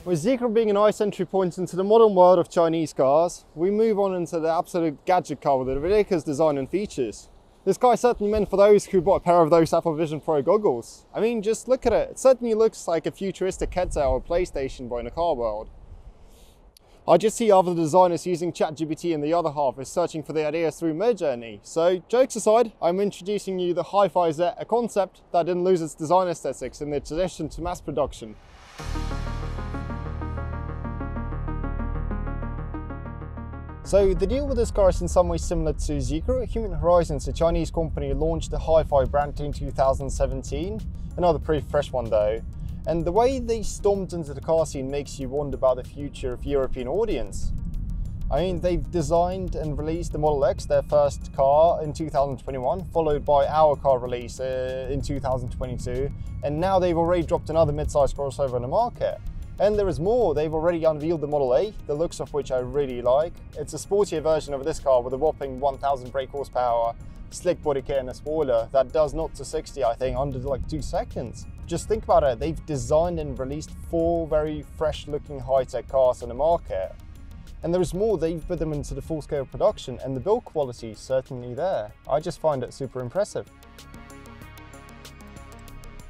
With Zeekr being a nice entry point into the modern world of Chinese cars, we move on into the absolute gadget car with the ridiculous design and features. This car is certainly meant for those who bought a pair of those Apple Vision Pro goggles. I mean, just look at it. It certainly looks like a futuristic headset or a PlayStation boy in a car world. I just see other designers using ChatGPT and the other half is searching for the ideas through Midjourney. So, jokes aside, I'm introducing you the HiPhi Z, a concept that didn't lose its design aesthetics in the transition to mass production. So the deal with this car is in some ways similar to Zeekr. Human Horizons, a Chinese company, launched the HiPhi brand in 2017, another pretty fresh one though. And the way they stomped into the car scene makes you wonder about the future of European audience. I mean, they've designed and released the Model X, their first car, in 2021, followed by our car release in 2022, and now they've already dropped another mid-size crossover in the market. And there is more. They've already unveiled the Model A, the looks of which I really like. It's a sportier version of this car with a whopping 1000 brake horsepower, slick body kit and a spoiler that does 0 to 60, I think, under like 2 seconds. Just think about it, they've designed and released 4 very fresh looking high-tech cars on the market. And there is more, they've put them into the full-scale production and the build quality is certainly there. I just find it super impressive.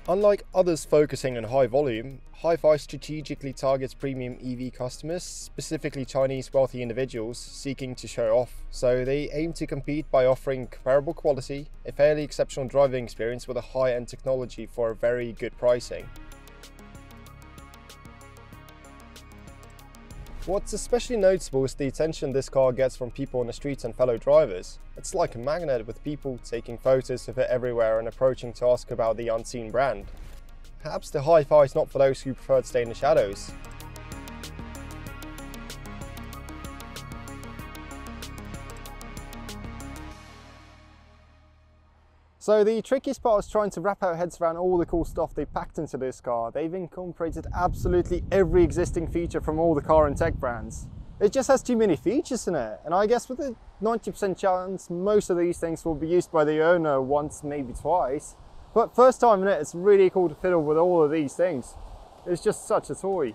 Unlike others focusing on high volume, HiPhi strategically targets premium EV customers, specifically Chinese wealthy individuals seeking to show off. So they aim to compete by offering comparable quality, a fairly exceptional driving experience with a high-end technology for a very good pricing. What's especially noticeable is the attention this car gets from people on the streets and fellow drivers. It's like a magnet, with people taking photos of it everywhere and approaching to ask about the unseen brand. Perhaps the HiPhi is not for those who prefer to stay in the shadows. So the trickiest part is trying to wrap our heads around all the cool stuff they packed into this car. They've incorporated absolutely every existing feature from all the car and tech brands. It just has too many features in it, and I guess with a 90% chance most of these things will be used by the owner once, maybe twice. But first time in it, it's really cool to fiddle with all of these things. It's just such a toy.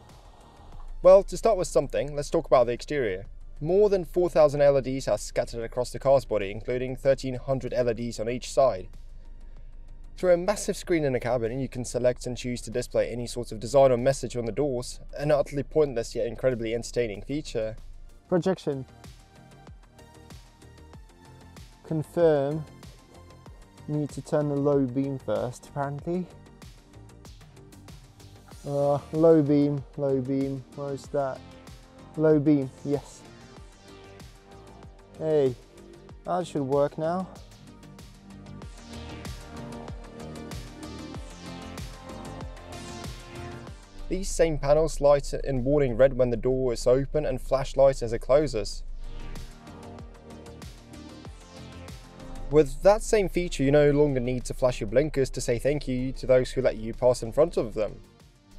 Well, to start with something, let's talk about the exterior. More than 4,000 LEDs are scattered across the car's body, including 1,300 LEDs on each side. Through a massive screen in the cabin, you can select and choose to display any sort of design or message on the doors, an utterly pointless yet incredibly entertaining feature. Projection. Confirm. Need to turn the low beam first, apparently. Low beam, where's that? Low beam, yes. Hey, that should work now. These same panels light in warning red when the door is open and flash lights as it closes. With that same feature, you no longer need to flash your blinkers to say thank you to those who let you pass in front of them.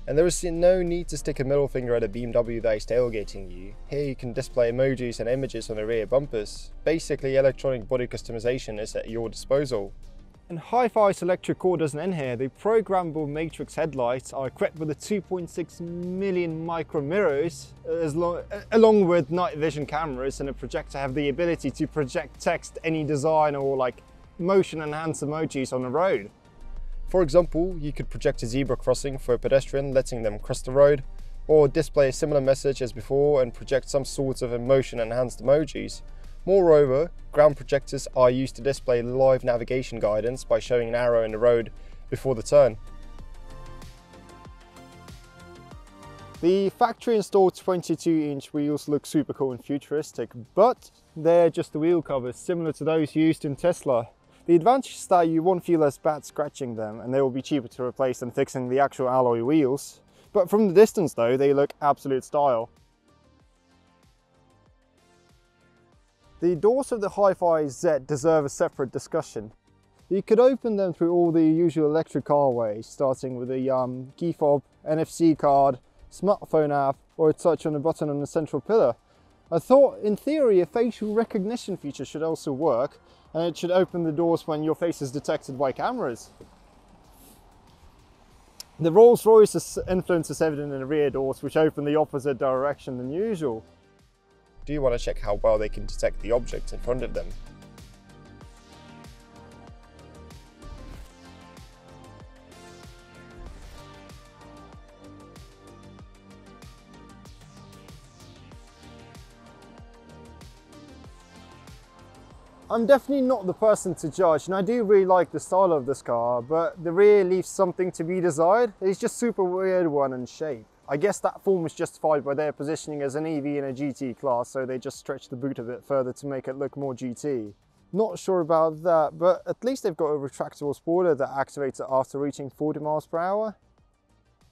And there is no need to stick a middle finger at a BMW that is tailgating you. Here you can display emojis and images on the rear bumpers. Basically, electronic body customization is at your disposal. And HiPhi's electric core doesn't end here. The programmable matrix headlights are equipped with a 2.6 million micro mirrors, along with night vision cameras, and a projector have the ability to project text, any design or like motion enhanced emojis on the road. For example, you could project a zebra crossing for a pedestrian, letting them cross the road, or display a similar message as before and project some sort of emotion enhanced emojis. Moreover, ground projectors are used to display live navigation guidance by showing an arrow in the road before the turn. The factory installed 22-inch wheels look super cool and futuristic, but they're just the wheel covers, similar to those used in Tesla. The advantage is that you won't feel as bad scratching them, and they will be cheaper to replace than fixing the actual alloy wheels. But from the distance though, they look absolute style. The doors of the HiPhi Z deserve a separate discussion. You could open them through all the usual electric car ways, starting with a key fob, NFC card, smartphone app, or a touch on a button on the central pillar. I thought, in theory, a facial recognition feature should also work, and it should open the doors when your face is detected by cameras. The Rolls-Royce's influence is evident in the rear doors, which open the opposite direction than usual. Do you want to check how well they can detect the objects in front of them? I'm definitely not the person to judge, and I do really like the style of this car, but the rear leaves something to be desired. It's just super weird one in shape. I guess that form is justified by their positioning as an EV in a GT class, so they just stretch the boot a bit further to make it look more GT. Not sure about that, but at least they've got a retractable spoiler that activates it after reaching 40 miles per hour.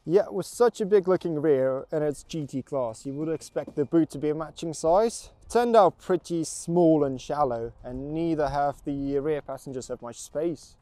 Yet with such a big looking rear and its GT class, you would expect the boot to be a matching size. Turned out pretty small and shallow, and neither have the rear passengers have much space.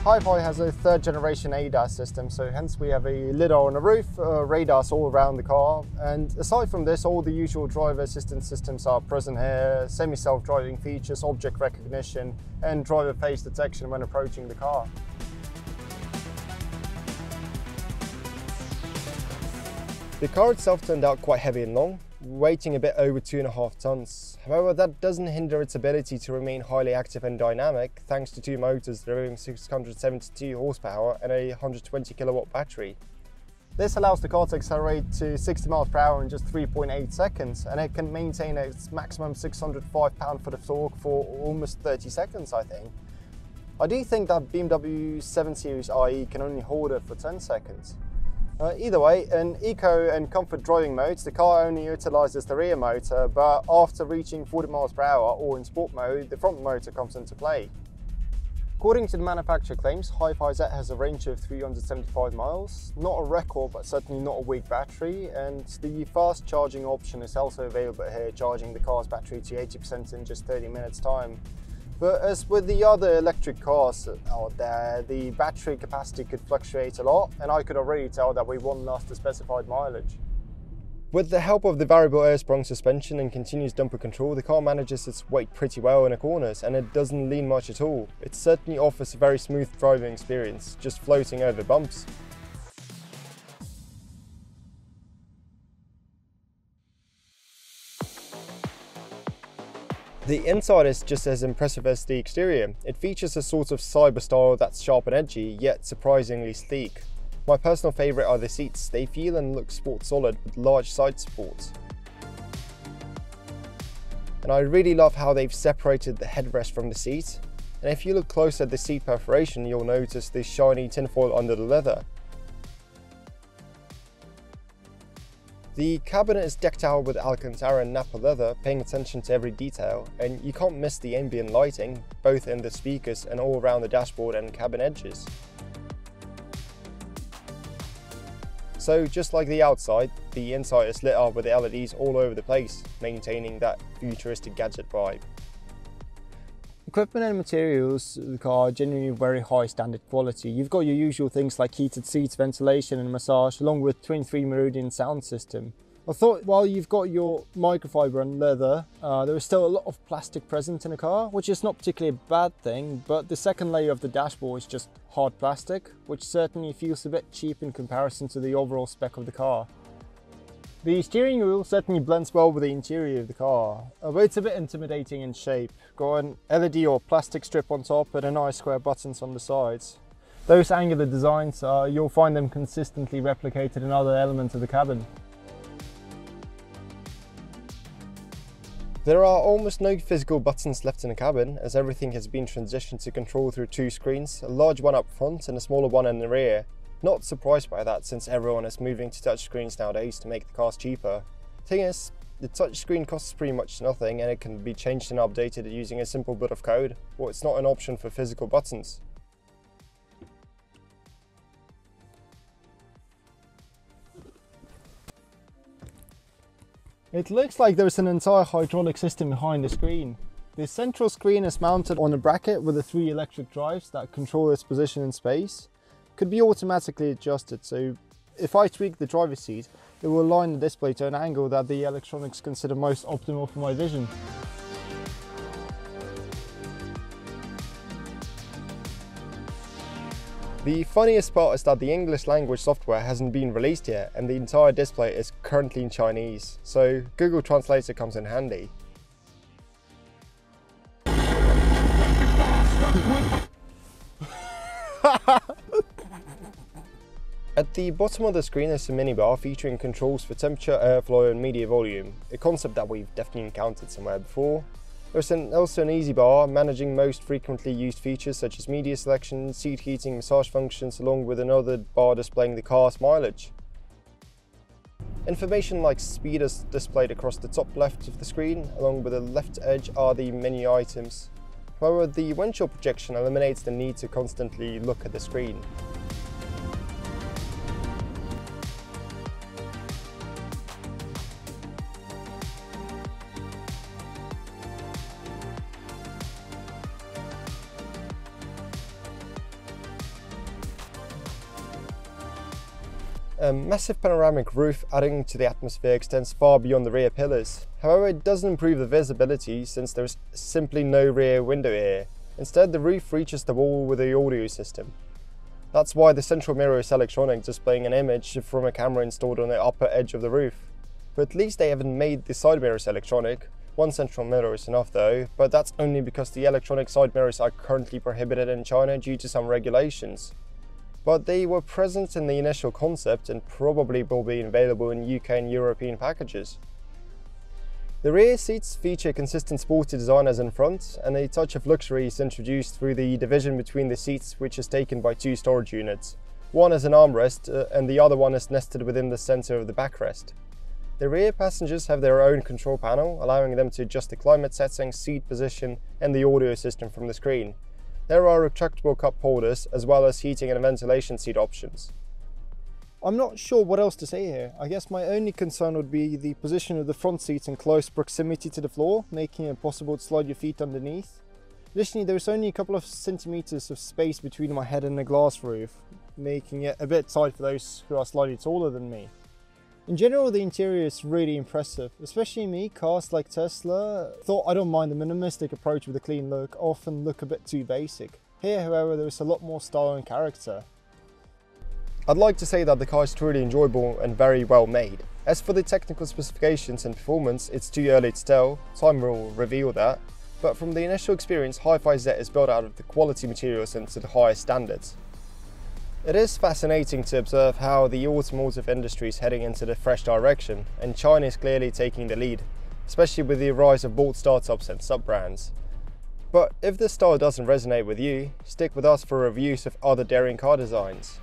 HiPhi has a third generation ADAS system, so hence we have a lidar on the roof, radars all around the car, and aside from this, all the usual driver assistance systems are present here: semi-self-driving features, object recognition, and driver face detection when approaching the car. The car itself turned out quite heavy and long, weighing a bit over 2.5 tons. However, that doesn't hinder its ability to remain highly active and dynamic thanks to two motors delivering 672 horsepower and a 120 kilowatt battery. This allows the car to accelerate to 60 miles per hour in just 3.8 seconds, and it can maintain its maximum 605 pound-foot of torque for almost 30 seconds, I think. I do think that BMW 7 Series IE can only hold it for 10 seconds. Either way, in eco and comfort driving modes, the car only utilises the rear motor, but after reaching 40 miles per hour or in sport mode, the front motor comes into play. According to the manufacturer claims, HiPhi Z has a range of 375 miles, not a record but certainly not a weak battery, and the fast charging option is also available here, charging the car's battery to 80% in just 30 minutes time. But as with the other electric cars out there, the battery capacity could fluctuate a lot, and I could already tell that we won't last the specified mileage. With the help of the variable air-sprung suspension and continuous dumper control, the car manages its weight pretty well in the corners, and it doesn't lean much at all. It certainly offers a very smooth driving experience, just floating over bumps. The inside is just as impressive as the exterior. It features a sort of cyber style that's sharp and edgy, yet surprisingly sleek. My personal favourite are the seats. They feel and look sport solid with large side supports. And I really love how they've separated the headrest from the seat. And if you look close at the seat perforation, you'll notice the shiny tinfoil under the leather. The cabinet is decked out with Alcantara and Nappa leather, paying attention to every detail, and you can't miss the ambient lighting, both in the speakers and all around the dashboard and cabin edges. So just like the outside, the inside is lit up with LEDs all over the place, maintaining that futuristic gadget vibe. Equipment and materials of the car are genuinely very high standard quality. You've got your usual things like heated seats, ventilation and massage, along with 23 Meridian sound system. I thought while you've got your microfiber and leather, there is still a lot of plastic present in the car, which is not particularly a bad thing, but the second layer of the dashboard is just hard plastic, which certainly feels a bit cheap in comparison to the overall spec of the car. The steering wheel certainly blends well with the interior of the car, but it's a bit intimidating in shape. Got an LED or plastic strip on top and a nice square buttons on the sides. Those angular designs, you'll find them consistently replicated in other elements of the cabin. There are almost no physical buttons left in the cabin, as everything has been transitioned to control through two screens, a large one up front and a smaller one in the rear. Not surprised by that, since everyone is moving to touchscreens nowadays to make the cars cheaper. Thing is, the touchscreen costs pretty much nothing and it can be changed and updated using a simple bit of code, or it's not an option for physical buttons. It looks like there's an entire hydraulic system behind the screen. The central screen is mounted on a bracket with the 3 electric drives that control its position in space. could be automatically adjusted, so if I tweak the driver's seat, it will align the display to an angle that the electronics consider most optimal for my vision. The funniest part is that the English language software hasn't been released yet and the entire display is currently in Chinese, so Google Translator comes in handy. At the bottom of the screen is a minibar featuring controls for temperature, airflow and media volume, a concept that we've definitely encountered somewhere before. There's also an easy bar managing most frequently used features such as media selection, seat heating, massage functions, along with another bar displaying the car's mileage. Information like speed is displayed across the top left of the screen, along with the left edge are the menu items. However, the windshield projection eliminates the need to constantly look at the screen. A massive panoramic roof adding to the atmosphere extends far beyond the rear pillars. However, it doesn't improve the visibility since there is simply no rear window here. Instead, the roof reaches the wall with the audio system. That's why the central mirror is electronic, displaying an image from a camera installed on the upper edge of the roof. But at least they haven't made the side mirrors electronic. One central mirror is enough though, but that's only because the electronic side mirrors are currently prohibited in China due to some regulations. But they were present in the initial concept and probably will be available in UK and European packages. The rear seats feature consistent sporty design as in front, and a touch of luxury is introduced through the division between the seats, which is taken by two storage units. One is an armrest and the other one is nested within the centre of the backrest. The rear passengers have their own control panel, allowing them to adjust the climate settings, seat position and the audio system from the screen. There are retractable cup holders as well as heating and ventilation seat options. I'm not sure what else to say here. I guess my only concern would be the position of the front seats in close proximity to the floor, making it possible to slide your feet underneath. Additionally, there is only a couple of centimeters of space between my head and the glass roof, making it a bit tight for those who are slightly taller than me. In general, the interior is really impressive, especially me. Cars like Tesla, though I don't mind the minimalistic approach with a clean look, often look a bit too basic. Here, however, there is a lot more style and character. I'd like to say that the car is truly enjoyable and very well made. As for the technical specifications and performance, it's too early to tell, time will reveal that, but from the initial experience, HiPhi Z is built out of the quality materials and to the highest standards. It is fascinating to observe how the automotive industry is heading into the fresh direction, and China is clearly taking the lead, especially with the rise of bold startups and sub-brands. But if this style doesn't resonate with you, stick with us for reviews of other daring car designs.